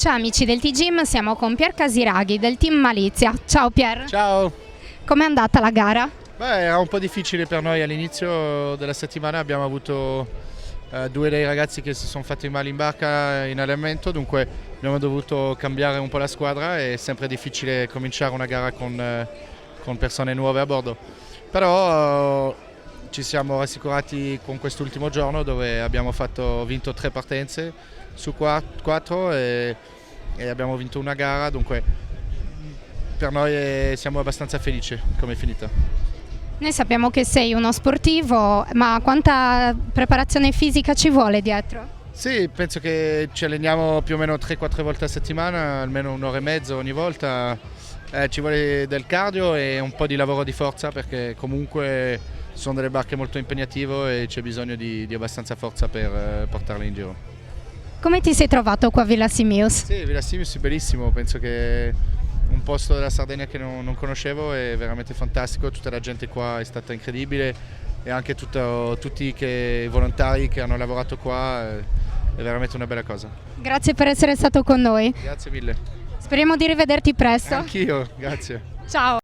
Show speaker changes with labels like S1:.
S1: Ciao amici del T-Gym, siamo con Pier Casiraghi del team Malizia. Ciao Pier.
S2: Ciao!
S1: Com'è andata la gara?
S2: Beh, era un po' difficile per noi all'inizio della settimana, abbiamo avuto due dei ragazzi che si sono fatti male in barca in allenamento, dunque abbiamo dovuto cambiare un po' la squadra, è sempre difficile cominciare una gara con persone nuove a bordo. Però ci siamo rassicurati con quest'ultimo giorno dove abbiamo vinto 3 partenze su 4 e abbiamo vinto una gara, dunque per noi siamo abbastanza felici come è finita.
S1: Noi sappiamo che sei uno sportivo, ma quanta preparazione fisica ci vuole dietro?
S2: Sì, penso che ci alleniamo più o meno 3-4 volte a settimana, almeno un'ora e mezzo ogni volta. Ci vuole del cardio e un po' di lavoro di forza perché comunque sono delle barche molto impegnative e c'è bisogno di abbastanza forza per portarle in giro.
S1: Come ti sei trovato qua a Villa Simius?
S2: Sì, Villa Simius è bellissimo, penso che è un posto della Sardegna che non conoscevo, è veramente fantastico, tutta la gente qua è stata incredibile e anche tutti i volontari che hanno lavorato qua, è veramente una bella cosa.
S1: Grazie per essere stato con noi.
S2: Grazie mille.
S1: Speriamo di rivederti presto.
S2: Anch'io, grazie.
S1: Ciao.